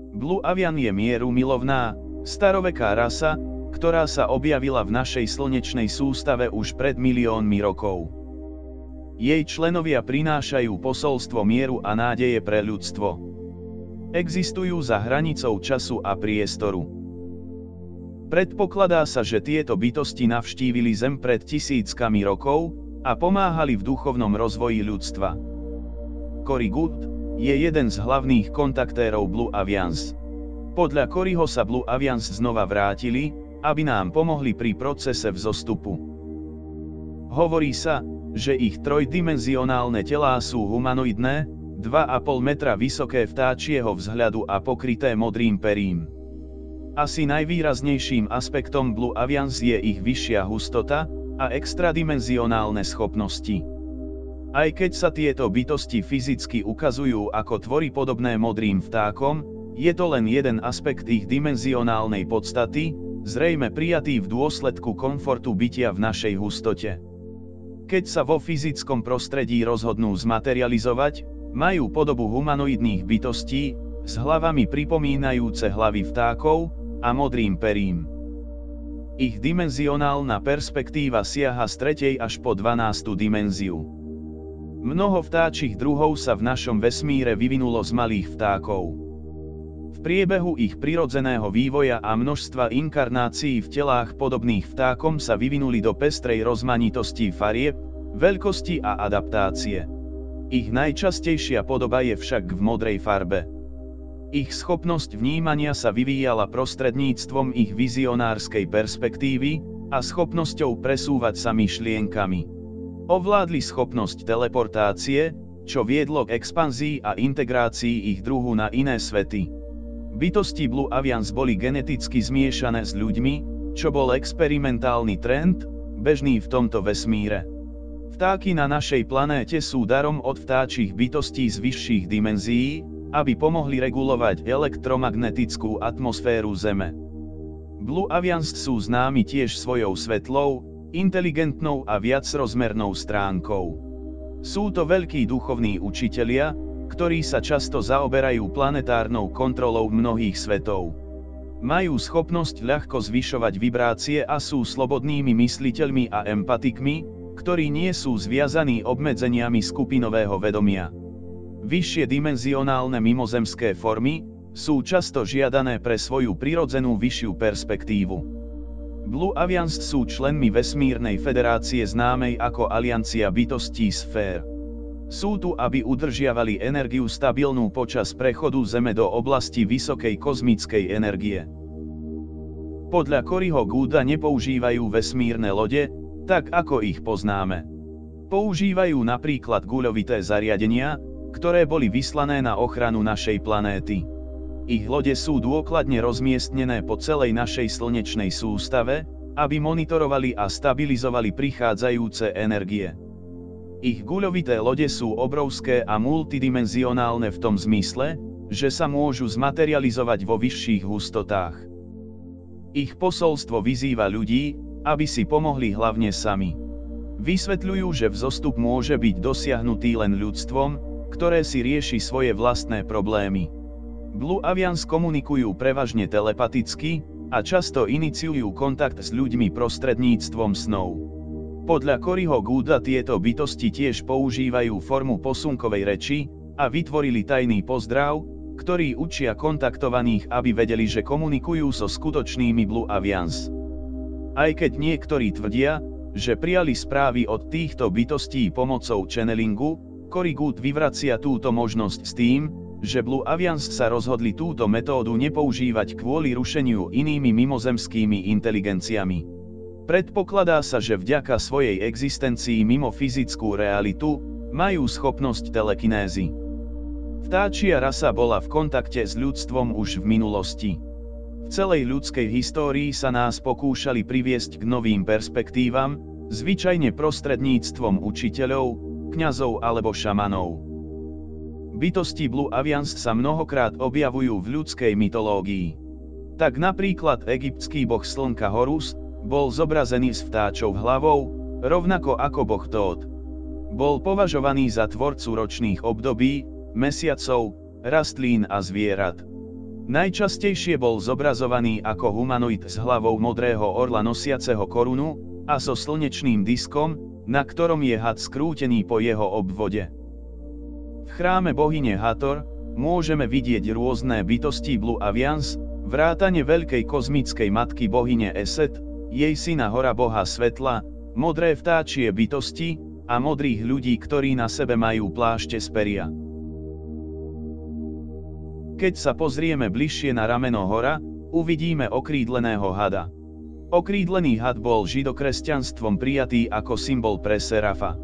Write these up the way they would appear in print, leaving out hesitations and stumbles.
Blue Avian je mierumilovná, staroveká rasa, ktorá sa objavila v našej slnečnej sústave už pred miliónmi rokov. Jej členovia prinášajú posolstvo mieru a nádeje pre ľudstvo. Existujú za hranicou času a priestoru. Predpokladá sa, že tieto bytosti navštívili Zem pred tisíckami rokov a pomáhali v duchovnom rozvoji ľudstva. Cory Good je jeden z hlavných kontaktérov Blue Avians. Podľa Coryho sa Blue Avians znova vrátili, aby nám pomohli pri procese vzostupu. Hovorí sa, že ich trojdimenzionálne telá sú humanoidné, 2,5 metra vysoké vtáčieho vzhľadu a pokryté modrým perím. Asi najvýraznejším aspektom Blue Avians je ich vyššia hustota a extradimenzionálne schopnosti. Aj keď sa tieto bytosti fyzicky ukazujú ako tvory podobné modrým vtákom, je to len jeden aspekt ich dimenzionálnej podstaty, zrejme prijatý v dôsledku komfortu bytia v našej hustote. Keď sa vo fyzickom prostredí rozhodnú zmaterializovať, majú podobu humanoidných bytostí, s hlavami pripomínajúce hlavy vtákov a modrým perím. Ich dimenzionálna perspektíva siaha z 3. až po 12. dimenziu. Mnoho vtáčich druhov sa v našom vesmíre vyvinulo z malých vtákov. V priebehu ich prirodzeného vývoja a množstva inkarnácií v telách podobných vtákom sa vyvinuli do pestrej rozmanitosti farieb, veľkosti a adaptácie. Ich najčastejšia podoba je však v modrej farbe. Ich schopnosť vnímania sa vyvíjala prostredníctvom ich vizionárskej perspektívy a schopnosťou presúvať sa myšlienkami. Ovládli schopnosť teleportácie, čo viedlo k expanzii a integrácii ich druhu na iné svety. Bytosti Blue Avians boli geneticky zmiešané s ľuďmi, čo bol experimentálny trend, bežný v tomto vesmíre. Vtáky na našej planéte sú darom od vtáčich bytostí z vyšších dimenzií, aby pomohli regulovať elektromagnetickú atmosféru Zeme. Blue Avians sú známi tiež svojou svetlou, inteligentnou a viacrozmernou stránkou. Sú to veľkí duchovní učitelia, ktorí sa často zaoberajú planetárnou kontrolou mnohých svetov. Majú schopnosť ľahko zvyšovať vibrácie a sú slobodnými mysliteľmi a empatikmi, ktorí nie sú zviazaní obmedzeniami skupinového vedomia. Vyššie dimenzionálne mimozemské formy sú často žiadané pre svoju prirodzenú vyššiu perspektívu. Blue Avians sú členmi vesmírnej federácie známej ako Aliancia bytostí sfér. Sú tu, aby udržiavali energiu stabilnú počas prechodu Zeme do oblasti vysokej kozmickej energie. Podľa Coryho Gooda nepoužívajú vesmírne lode, tak ako ich poznáme. Používajú napríklad guľovité zariadenia, ktoré boli vyslané na ochranu našej planéty. Ich lode sú dôkladne rozmiestnené po celej našej slnečnej sústave, aby monitorovali a stabilizovali prichádzajúce energie. Ich guľovité lode sú obrovské a multidimenzionálne v tom zmysle, že sa môžu zmaterializovať vo vyšších hustotách. Ich posolstvo vyzýva ľudí, aby si pomohli hlavne sami. Vysvetľujú, že vzostup môže byť dosiahnutý len ľudstvom, ktoré si rieši svoje vlastné problémy. Blue Avians komunikujú prevažne telepaticky a často iniciujú kontakt s ľuďmi prostredníctvom snov. Podľa Coryho Gooda tieto bytosti tiež používajú formu posunkovej reči a vytvorili tajný pozdrav, ktorý učia kontaktovaných, aby vedeli, že komunikujú so skutočnými Blue Avians. Aj keď niektorí tvrdia, že prijali správy od týchto bytostí pomocou channelingu, Cory Good vyvracia túto možnosť s tým, že Blue Avians sa rozhodli túto metódu nepoužívať kvôli rušeniu inými mimozemskými inteligenciami. Predpokladá sa, že vďaka svojej existencii mimo fyzickú realitu, majú schopnosť telekinézy. Vtáčia rasa bola v kontakte s ľudstvom už v minulosti. V celej ľudskej histórii sa nás pokúšali priviesť k novým perspektívam, zvyčajne prostredníctvom učiteľov, kňazov alebo šamanov. Bytosti Blue Avians sa mnohokrát objavujú v ľudskej mytológii. Tak napríklad egyptský boh slnka Horus bol zobrazený s vtáčou hlavou, rovnako ako boh Tót. Bol považovaný za tvorcu ročných období, mesiacov, rastlín a zvierat. Najčastejšie bol zobrazovaný ako humanoid s hlavou modrého orla nosiaceho korunu a so slnečným diskom, na ktorom je had skrútený po jeho obvode. V chráme bohyne Hathor môžeme vidieť rôzne bytosti Blue Avians, vrátane veľkej kozmickej matky bohyne Eset, jej syna hora boha svetla, modré vtáčie bytosti a modrých ľudí, ktorí na sebe majú plášte z peria. Keď sa pozrieme bližšie na rameno hora, uvidíme okrídleného hada. Okrídlený had bol židokresťanstvom prijatý ako symbol pre Serafa.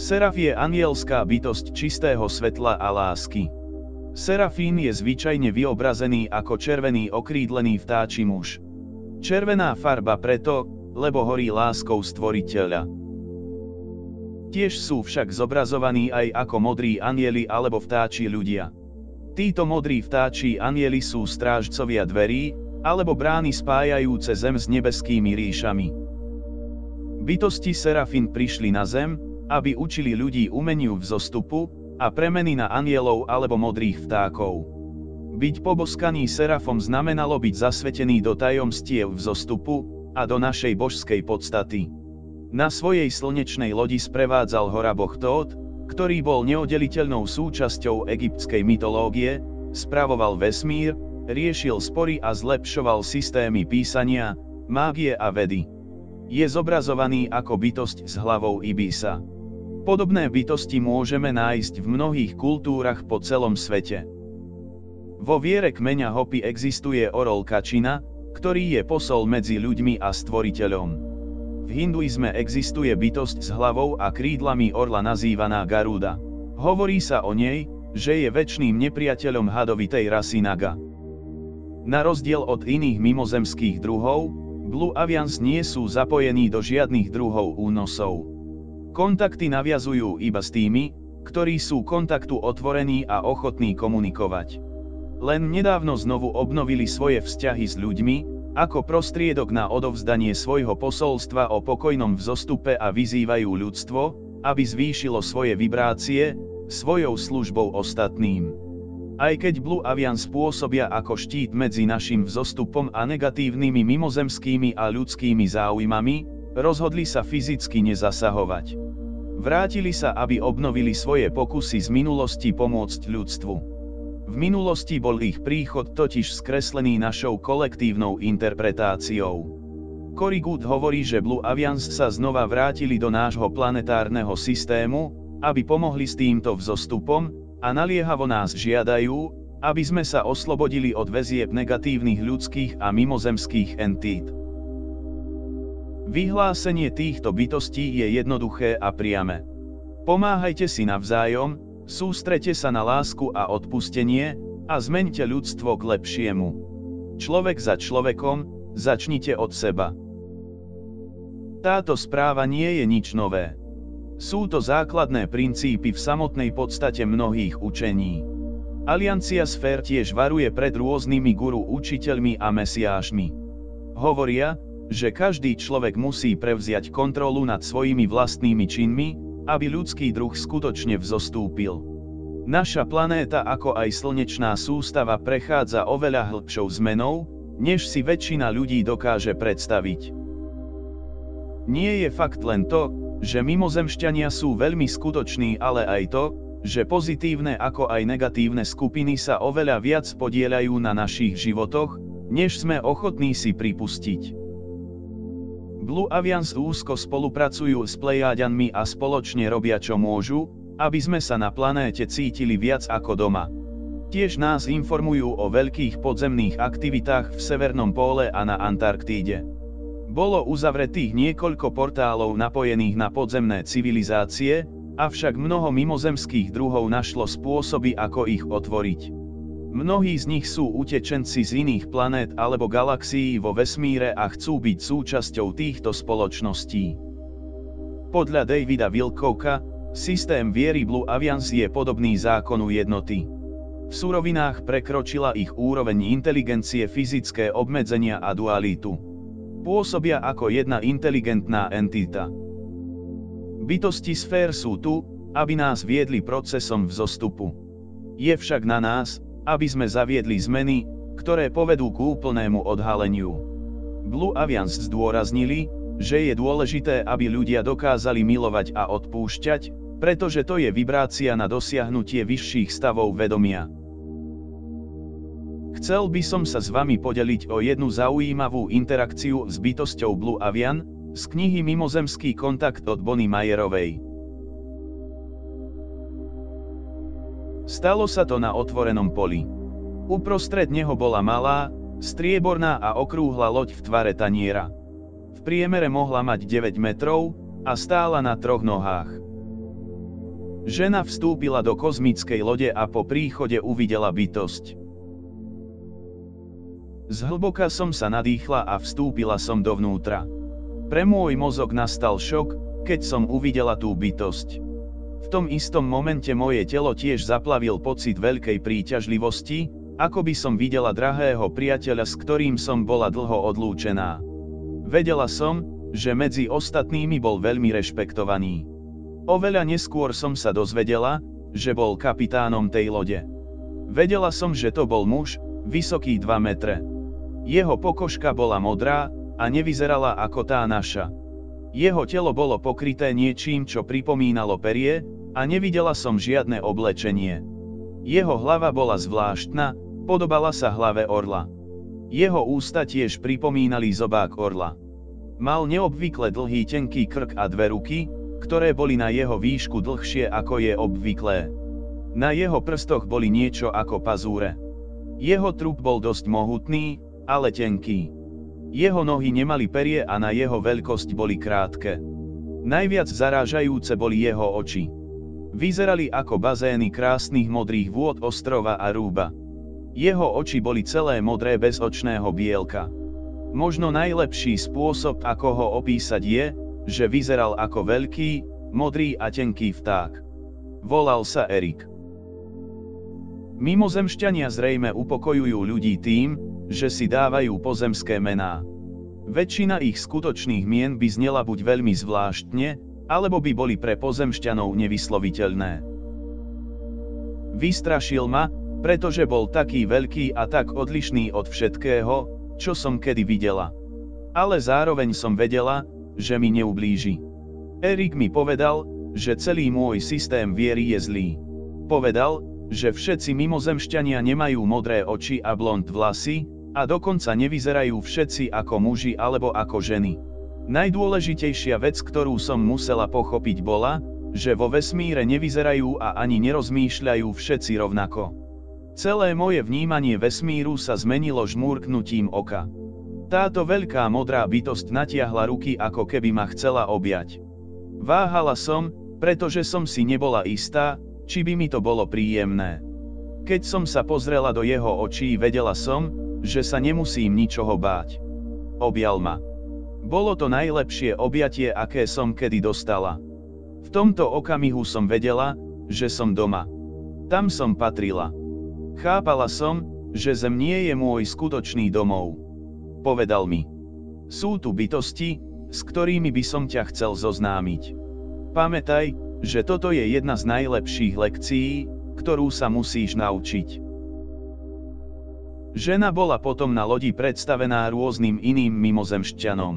Seraf je anielská bytosť čistého svetla a lásky. Serafín je zvyčajne vyobrazený ako červený okrídlený vtáči muž. Červená farba preto, lebo horí láskou stvoriteľa. Tiež sú však zobrazovaní aj ako modrí anjeli alebo vtáči ľudia. Títo modrí vtáči anjeli sú strážcovia dverí, alebo brány spájajúce zem s nebeskými ríšami. Bytosti Serafín prišli na zem, aby učili ľudí umeniu vzostupu a premeny na anjelov alebo modrých vtákov. Byť poboskaný Serafom znamenalo byť zasvetený do tajomstiev vzostupu a do našej božskej podstaty. Na svojej slnečnej lodi sprevádzal hora boh Tót, ktorý bol neoddeliteľnou súčasťou egyptskej mytológie, spravoval vesmír, riešil spory a zlepšoval systémy písania, mágie a vedy. Je zobrazovaný ako bytosť s hlavou ibisa. Podobné bytosti môžeme nájsť v mnohých kultúrach po celom svete. Vo viere kmeňa Hopi existuje orol Kačina, ktorý je posol medzi ľuďmi a stvoriteľom. V hinduizme existuje bytosť s hlavou a krídlami orla nazývaná Garuda. Hovorí sa o nej, že je večným nepriateľom hadovitej rasy Naga. Na rozdiel od iných mimozemských druhov, Blue Avians nie sú zapojení do žiadnych druhov únosov. Kontakty naviazujú iba s tými, ktorí sú kontaktu otvorení a ochotní komunikovať. Len nedávno znovu obnovili svoje vzťahy s ľuďmi, ako prostriedok na odovzdanie svojho posolstva o pokojnom vzostupe a vyzývajú ľudstvo, aby zvýšilo svoje vibrácie, svojou službou ostatným. Aj keď Blue Avians pôsobia ako štít medzi našim vzostupom a negatívnymi mimozemskými a ľudskými záujmami, rozhodli sa fyzicky nezasahovať. Vrátili sa, aby obnovili svoje pokusy z minulosti pomôcť ľudstvu. V minulosti bol ich príchod totiž skreslený našou kolektívnou interpretáciou. Cory Good hovorí, že Blue Avians sa znova vrátili do nášho planetárneho systému, aby pomohli s týmto vzostupom, a naliehavo nás žiadajú, aby sme sa oslobodili od väzieb negatívnych ľudských a mimozemských entít. Vyhlásenie týchto bytostí je jednoduché a priame. Pomáhajte si navzájom, sústrete sa na lásku a odpustenie a zmeňte ľudstvo k lepšiemu. Človek za človekom, začnite od seba. Táto správa nie je nič nové. Sú to základné princípy v samotnej podstate mnohých učení. Aliancia sfér tiež varuje pred rôznymi guru učiteľmi a mesiášmi. Hovoria, že každý človek musí prevziať kontrolu nad svojimi vlastnými činmi, aby ľudský druh skutočne vzostúpil. Naša planéta ako aj slnečná sústava prechádza oveľa hĺbšou zmenou, než si väčšina ľudí dokáže predstaviť. Nie je fakt len to, že mimozemšťania sú veľmi skutoční, ale aj to, že pozitívne ako aj negatívne skupiny sa oveľa viac podieľajú na našich životoch, než sme ochotní si pripustiť. Blue Avians úzko spolupracujú s Plejáďanmi a spoločne robia čo môžu, aby sme sa na planéte cítili viac ako doma. Tiež nás informujú o veľkých podzemných aktivitách v Severnom póle a na Antarktíde. Bolo uzavretých niekoľko portálov napojených na podzemné civilizácie, avšak mnoho mimozemských druhov našlo spôsoby, ako ich otvoriť. Mnohí z nich sú utečenci z iných planét alebo galaxií vo vesmíre a chcú byť súčasťou týchto spoločností. Podľa Davida Wilcocka, systém viery Blue Avians je podobný zákonu jednoty. V surovinách prekročila ich úroveň inteligencie fyzické obmedzenia a dualitu. Pôsobia ako jedna inteligentná entita. Bytosti sfér sú tu, aby nás viedli procesom vzostupu. Je však na nás, aby sme zaviedli zmeny, ktoré povedú k úplnému odhaleniu. Blue Avians zdôraznili, že je dôležité, aby ľudia dokázali milovať a odpúšťať, pretože to je vibrácia na dosiahnutie vyšších stavov vedomia. Chcel by som sa s vami podeliť o jednu zaujímavú interakciu s bytosťou Blue Avian, z knihy Mimozemský kontakt od Bonnie Mayerovej. Stalo sa to na otvorenom poli. Uprostred neho bola malá, strieborná a okrúhla loď v tvare taniera. V priemere mohla mať 9 metrov a stála na 3 nohách. Žena vstúpila do kozmickej lode a po príchode uvidela bytosť. Zhlboka som sa nadýchla a vstúpila som dovnútra. Pre môj mozog nastal šok, keď som uvidela tú bytosť. V tom istom momente moje telo tiež zaplavil pocit veľkej príťažlivosti, ako by som videla drahého priateľa, s ktorým som bola dlho odlúčená. Vedela som, že medzi ostatnými bol veľmi rešpektovaný. Oveľa neskôr som sa dozvedela, že bol kapitánom tej lode. Vedela som, že to bol muž, vysoký 2 metre. Jeho pokožka bola modrá a nevyzerala ako tá naša. Jeho telo bolo pokryté niečím, čo pripomínalo perie, a nevidela som žiadne oblečenie. Jeho hlava bola zvláštna, podobala sa hlave orla. Jeho ústa tiež pripomínali zobák orla. Mal neobvykle dlhý tenký krk a 2 ruky, ktoré boli na jeho výšku dlhšie ako je obvyklé. Na jeho prstoch boli niečo ako pazúre. Jeho trup bol dosť mohutný, ale tenký. Jeho nohy nemali perie a na jeho veľkosť boli krátke. Najviac zarážajúce boli jeho oči. Vyzerali ako bazény krásnych modrých vôd ostrova Aruba. Jeho oči boli celé modré bez očného bielka. Možno najlepší spôsob, ako ho opísať je, že vyzeral ako veľký, modrý a tenký vták. Volal sa Erik. Mimozemšťania zrejme upokojujú ľudí tým, že si dávajú pozemské mená. Väčšina ich skutočných mien by znela buď veľmi zvláštne, alebo by boli pre pozemšťanov nevysloviteľné. Vystrašil ma, pretože bol taký veľký a tak odlišný od všetkého, čo som kedy videla. Ale zároveň som vedela, že mi neublíži. Erik mi povedal, že celý môj systém viery je zlý. Povedal, že všetci mimozemšťania nemajú modré oči a blond vlasy, a dokonca nevyzerajú všetci ako muži alebo ako ženy. Najdôležitejšia vec, ktorú som musela pochopiť, bola, že vo vesmíre nevyzerajú a ani nerozmýšľajú všetci rovnako. Celé moje vnímanie vesmíru sa zmenilo žmúrknutím oka. Táto veľká modrá bytosť natiahla ruky, ako keby ma chcela objať. Váhala som, pretože som si nebola istá, či by mi to bolo príjemné. Keď som sa pozrela do jeho očí, vedela som, že sa nemusím ničoho báť. Objal ma. Bolo to najlepšie objatie, aké som kedy dostala. V tomto okamihu som vedela, že som doma. Tam som patrila. Chápala som, že zem nie je môj skutočný domov. Povedal mi. Sú tu bytosti, s ktorými by som ťa chcel zoznámiť. Pamätaj, že toto je jedna z najlepších lekcií, ktorú sa musíš naučiť. Žena bola potom na lodi predstavená rôznym iným mimozemšťanom.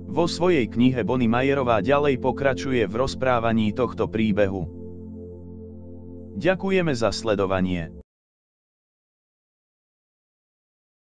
Vo svojej knihe Bonnie Mayerová ďalej pokračuje v rozprávaní tohto príbehu. Ďakujeme za sledovanie.